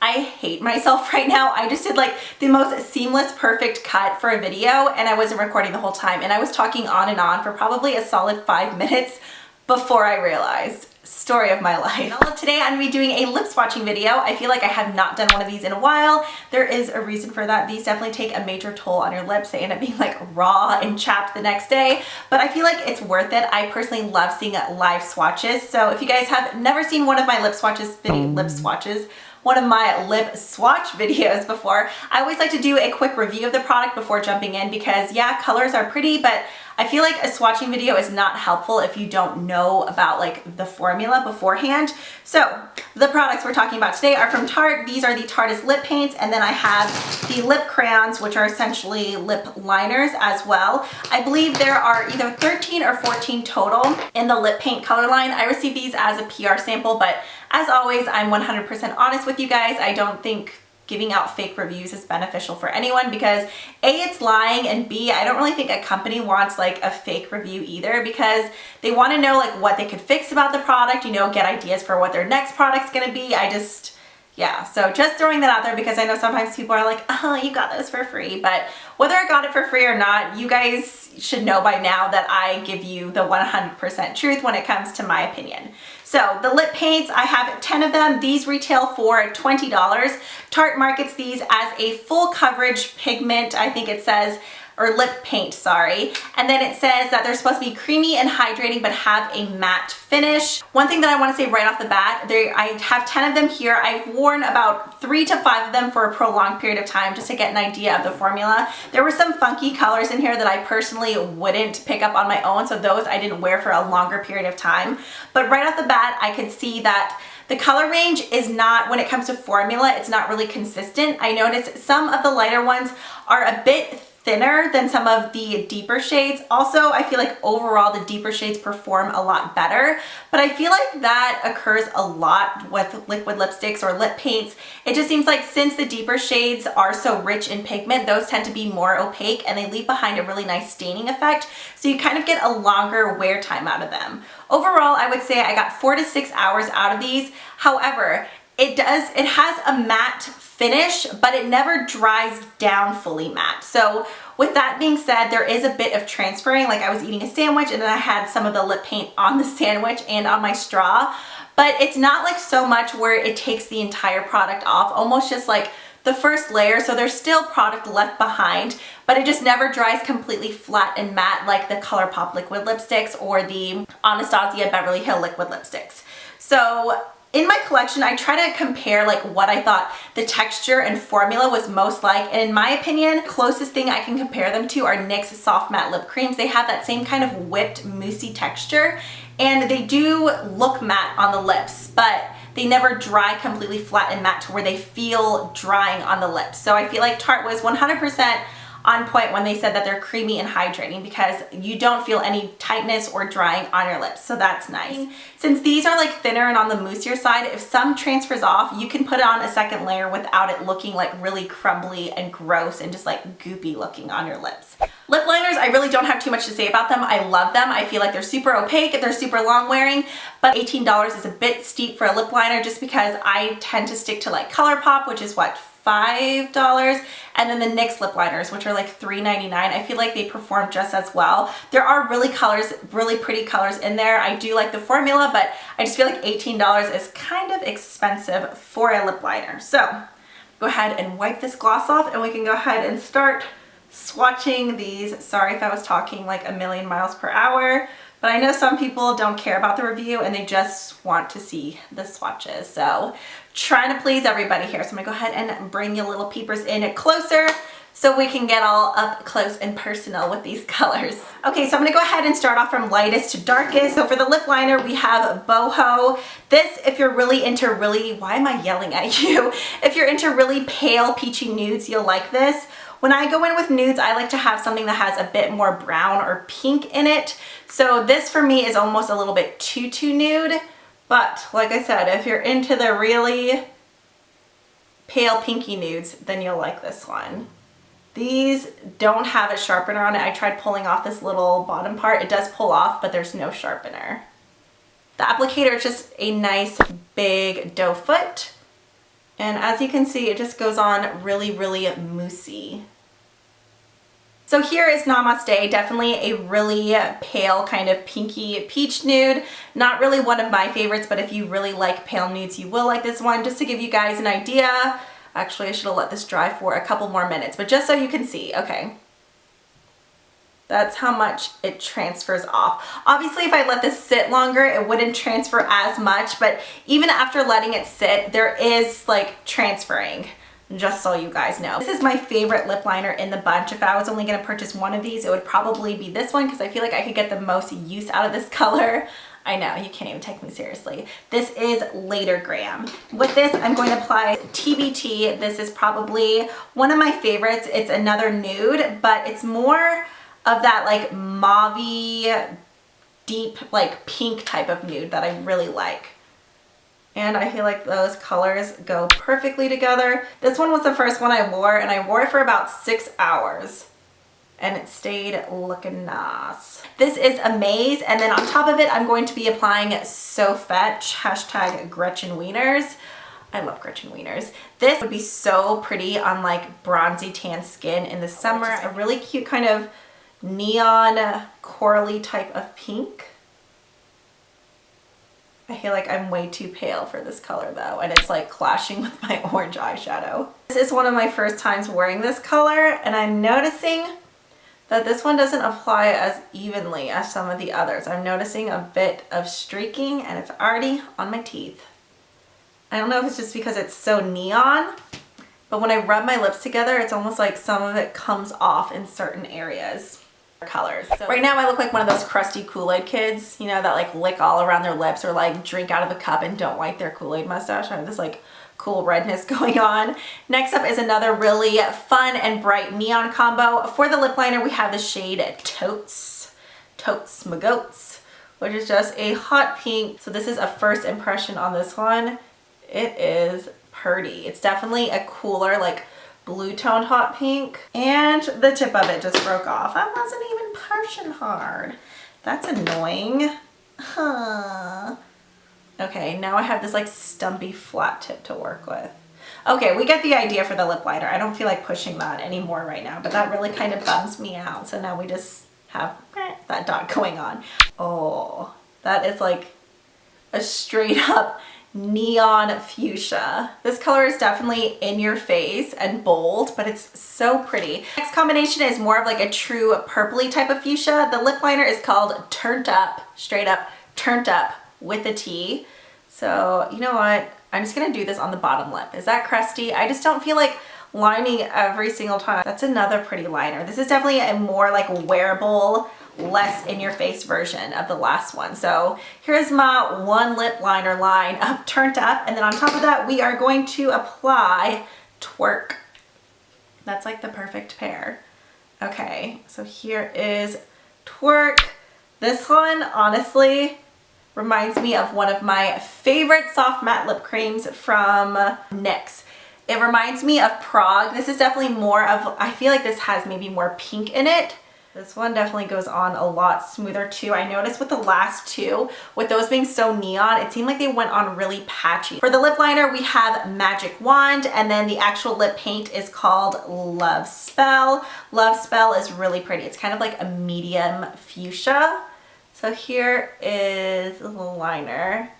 I hate myself right now. I just did like the most seamless, perfect cut for a video and I wasn't recording the whole time. And I was talking on and on for probably a solid 5 minutes before I realized. Story of my life. Well, today I'm going to be doing a lip swatching video. I feel like I have not done one of these in a while. There is a reason for that. These definitely take a major toll on your lips. They end up being like raw and chapped the next day, but I feel like it's worth it. I personally love seeing live swatches. So if you guys have never seen one of my lip swatch videos before, I always like to do a quick review of the product before jumping in because yeah, colors are pretty, but I feel like a swatching video is not helpful if you don't know about like the formula beforehand. So the products we're talking about today are from Tarte. These are the Tarteist Lip Paints, and then I have the Lip Crayons, which are essentially lip liners as well. I believe there are either 13 or 14 total in the lip paint color line. I received these as a PR sample, but as always, I'm 100% honest with you guys. I don't think giving out fake reviews is beneficial for anyone because A, it's lying, and B, I don't really think a company wants like a fake review either because they want to know like what they could fix about the product, you know, get ideas for what their next product's gonna be. Yeah, so just throwing that out there because I know sometimes people are like, oh, you got those for free, but whether I got it for free or not, you guys should know by now that I give you the 100% truth when it comes to my opinion. So the lip paints, I have 10 of them. These retail for $20. Tarte markets these as a full coverage pigment, I think it says, or lip paint, sorry. And then it says that they're supposed to be creamy and hydrating but have a matte finish. One thing that I want to say right off the bat, I have 10 of them here. I've worn about 3 to 5 of them for a prolonged period of time just to get an idea of the formula. There were some funky colors in here that I personally wouldn't pick up on my own, so those I didn't wear for a longer period of time. But right off the bat, I could see that the color range is not, when it comes to formula, it's not really consistent. I noticed some of the lighter ones are a bit thinner than some of the deeper shades. Also, I feel like overall the deeper shades perform a lot better, but I feel like that occurs a lot with liquid lipsticks or lip paints. It just seems like since the deeper shades are so rich in pigment, those tend to be more opaque and they leave behind a really nice staining effect, so you kind of get a longer wear time out of them. Overall, I would say I got 4 to 6 hours out of these. However, it has a matte finish, but it never dries down fully matte. So with that being said, there is a bit of transferring. Like I was eating a sandwich and then I had some of the lip paint on the sandwich and on my straw, but it's not like so much where it takes the entire product off, almost just like the first layer. So there's still product left behind, but it just never dries completely flat and matte like the ColourPop liquid lipsticks or the Anastasia Beverly Hills liquid lipsticks. So in my collection, I try to compare like what I thought the texture and formula was most like, and in my opinion, closest thing I can compare them to are NYX Soft Matte Lip Creams. They have that same kind of whipped, moussey texture, and they do look matte on the lips, but they never dry completely flat and matte to where they feel drying on the lips. So I feel like Tarte was 100% on point when they said that they're creamy and hydrating because you don't feel any tightness or drying on your lips, so that's nice. Since these are like thinner and on the moussier side, if some transfers off, you can put on a second layer without it looking like really crumbly and gross and just like goopy looking on your lips. Lip liners, I really don't have too much to say about them. I love them. I feel like they're super opaque, they're super long wearing, but $18 is a bit steep for a lip liner just because I tend to stick to like ColourPop, which is what, $5, and then the NYX lip liners, which are like $3.99. I feel like they perform just as well. There are really pretty colors in there. I do like the formula, but I just feel like $18 is kind of expensive for a lip liner. So go ahead and wipe this gloss off and we can go ahead and start swatching these. Sorry if I was talking like a million miles per hour, but I know some people don't care about the review and they just want to see the swatches. So trying to please everybody here. So I'm gonna go ahead and bring you little peepers in closer so we can get all up close and personal with these colors. Okay, so I'm gonna go ahead and start off from lightest to darkest. So for the lip liner, we have Boho. This, if you're really into why am I yelling at you? If you're into really pale peachy nudes, you'll like this. When I go in with nudes, I like to have something that has a bit more brown or pink in it. So this for me is almost a little bit too nude. But like I said, if you're into the really pale pinky nudes, then you'll like this one. These don't have a sharpener on it. I tried pulling off this little bottom part. It does pull off, but there's no sharpener. The applicator is just a nice big doe foot. And as you can see, it just goes on really, really moussey. So here is Namaste, definitely a really pale kind of pinky peach nude. Not really one of my favorites, but if you really like pale nudes, you will like this one. Just to give you guys an idea, actually I should have let this dry for a couple more minutes, but just so you can see, okay. That's how much it transfers off. Obviously, if I let this sit longer, it wouldn't transfer as much, but even after letting it sit, there is like transferring, just so you guys know. This is my favorite lip liner in the bunch. If I was only gonna purchase one of these, it would probably be this one because I feel like I could get the most use out of this color. I know, you can't even take me seriously. This is Later Graham. With this, I'm going to apply TBT. This is probably one of my favorites. It's another nude, but it's more of that like mauve-y, deep like pink type of nude that I really like. And I feel like those colors go perfectly together. This one was the first one I wore, and I wore it for about 6 hours. And it stayed looking nice. This is Amaze, and then on top of it, I'm going to be applying So Fetch, hashtag Gretchen Wieners. I love Gretchen Wieners. This would be so pretty on like bronzy tan skin in the summer. A really cute kind of neon corally type of pink. I feel like I'm way too pale for this color though, and it's like clashing with my orange eyeshadow. This is one of my first times wearing this color, and I'm noticing that this one doesn't apply as evenly as some of the others. I'm noticing a bit of streaking, and it's already on my teeth. I don't know if it's just because it's so neon, but when I rub my lips together, it's almost like some of it comes off in certain areas. Colors. So right now I look like one of those crusty Kool-Aid kids, you know, that like lick all around their lips or like drink out of a cup and don't wipe their Kool-Aid mustache. I have this like cool redness going on. Next up is another really fun and bright neon combo. For the lip liner, we have the shade Totes My Goats, which is just a hot pink. So this is a first impression on this one. It is pretty. It's definitely a cooler, like blue toned hot pink, and the tip of it just broke off. I wasn't even pushing hard. That's annoying. Huh. Okay, now I have this like stumpy flat tip to work with. Okay, we get the idea for the lip liner. I don't feel like pushing that anymore right now, but that really kind of bums me out. So now we just have that dot going on. Oh, that is like a straight up neon fuchsia. This color is definitely in your face and bold, but it's so pretty. Next combination is more of like a true purpley type of fuchsia. The lip liner is called Turned Up, straight up Turned Up with a T. So you know what? I'm just gonna do this on the bottom lip. Is that crusty? I just don't feel like lining every single time. That's another pretty liner. This is definitely a more like wearable, less in your face version of the last one. So here's my one lip liner line of Turned Up, and then on top of that we are going to apply Twerk. That's like the perfect pair. Okay, so here is Twerk. This one honestly reminds me of one of my favorite soft matte lip creams from NYX. It reminds me of Prague. This is definitely more of, I feel like this has maybe more pink in it. This one definitely goes on a lot smoother too. I noticed with the last two, with those being so neon, it seemed like they went on really patchy. For the lip liner, we have Magic Wand, and then the actual lip paint is called Love Spell. Love Spell is really pretty. It's kind of like a medium fuchsia. So here is the little liner.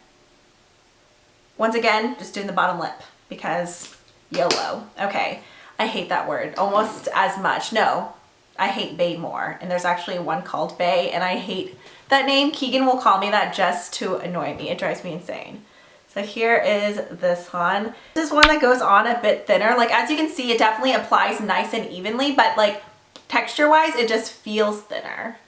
Once again, just doing the bottom lip because YOLO. Okay, I hate that word almost as much. No. I hate Bay more, and there's actually one called Bay, and I hate that name. Keegan will call me that just to annoy me. It drives me insane. So here is this one. This is one that goes on a bit thinner. Like as you can see, it definitely applies nice and evenly, but like texture wise, it just feels thinner.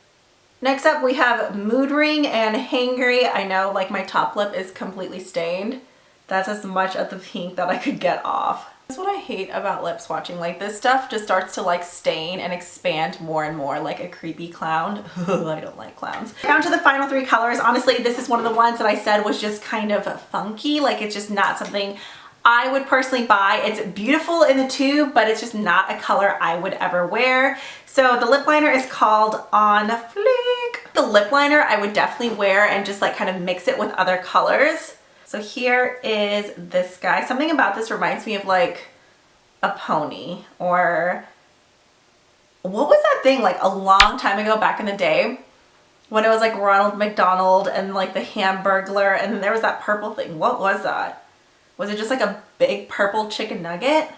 Next up we have Mood Ring and Hangry. I know like my top lip is completely stained. That's as much of the pink that I could get off. That's what I hate about lip swatching. Like this stuff just starts to like stain and expand more and more like a creepy clown. I don't like clowns. Down to the final three colors. Honestly, this is one of the ones that I said was just kind of funky. Like it's just not something I would personally buy. It's beautiful in the tube, but it's just not a color I would ever wear. So the lip liner is called On Fleek. The lip liner I would definitely wear and just like kind of mix it with other colors. So here is this guy. Something about this reminds me of like a pony, or what was that thing like a long time ago back in the day when it was like Ronald McDonald and like the Hamburglar, and then there was that purple thing. What was that? Was it just like a big purple chicken nugget?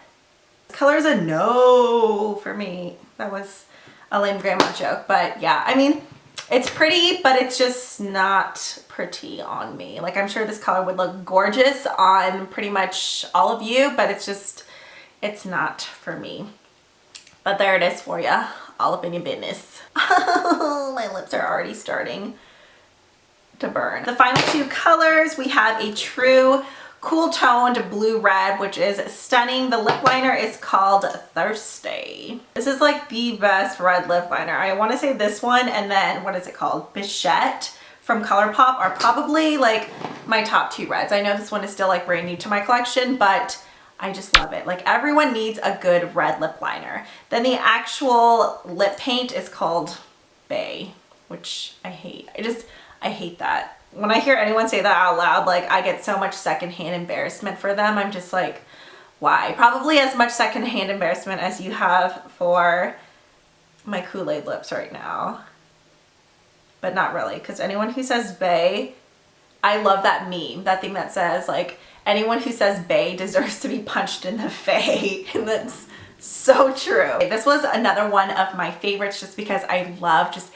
This color is a no for me. That was a lame grandma joke, but yeah, I mean, it's pretty, but it's just not pretty on me. Like, I'm sure this color would look gorgeous on pretty much all of you, but it's just, it's not for me. But there it is for you, all up in your business. My lips are already starting to burn. The final two colors, we have a true cool toned blue red, which is stunning. The lip liner is called Thirsty. This is like the best red lip liner. I want to say this one, and then what is it called? Bichette from ColourPop are probably like my top two reds. I know this one is still like brand new to my collection, but I just love it. Like, everyone needs a good red lip liner. Then the actual lip paint is called Bay, which I hate. I hate that. When I hear anyone say that out loud, like, I get so much secondhand embarrassment for them. I'm just like, why? Probably as much secondhand embarrassment as you have for my Kool-Aid lips right now. But not really, because anyone who says Bay, I love that meme, that thing that says, like, anyone who says Bay deserves to be punched in the face. And that's so true. This was another one of my favorites just because I love just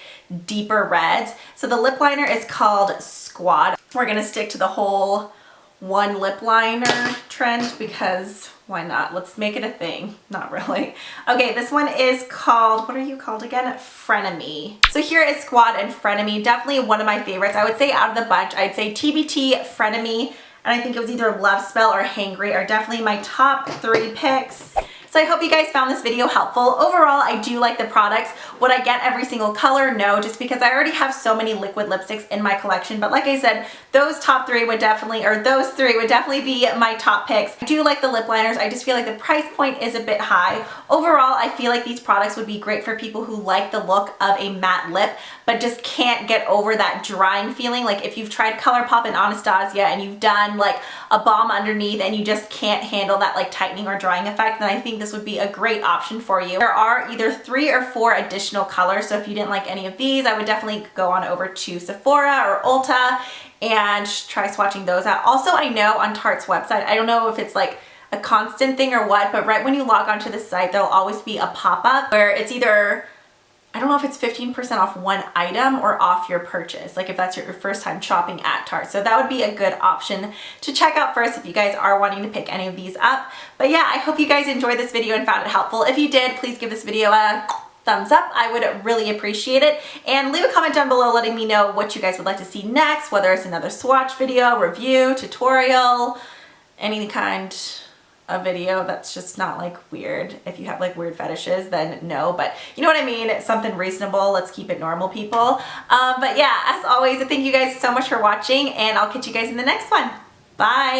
deeper reds. So the lip liner is called Squad. We're gonna stick to the whole one lip liner trend because why not? Let's make it a thing. Not really. Okay, this one is called, what are you called again? Frenemy. So here is Squad and Frenemy. Definitely one of my favorites. I would say out of the bunch, I'd say TBT, Frenemy, and I think it was either Love Spell or Hangry are definitely my top three picks. So I hope you guys found this video helpful. Overall, I do like the products. Would I get every single color? No, just because I already have so many liquid lipsticks in my collection. But like I said, those top three would definitely, or those three would definitely be my top picks. I do like the lip liners. I just feel like the price point is a bit high. Overall, I feel like these products would be great for people who like the look of a matte lip, but just can't get over that drying feeling. Like, if you've tried ColourPop and Anastasia and you've done like a balm underneath and you just can't handle that like tightening or drying effect, then I think this would be a great option for you. There are either 3 or 4 additional colors, so if you didn't like any of these, I would definitely go on over to Sephora or Ulta and try swatching those out. Also, I know on Tarte's website, I don't know if it's like a constant thing or what, but right when you log onto the site, there'll always be a pop-up where it's either, I don't know if it's 15% off one item or off your purchase, like if that's your first time shopping at Tarte. So that would be a good option to check out first if you guys are wanting to pick any of these up. But yeah, I hope you guys enjoyed this video and found it helpful. If you did, please give this video a thumbs up. I would really appreciate it. And leave a comment down below letting me know what you guys would like to see next, whether it's another swatch video, review, tutorial, any kind a video that's just not like weird. If you have like weird fetishes, then no, but you know what I mean? It's something reasonable. Let's keep it normal, people. But yeah, as always, thank you guys so much for watching, and I'll catch you guys in the next one. Bye.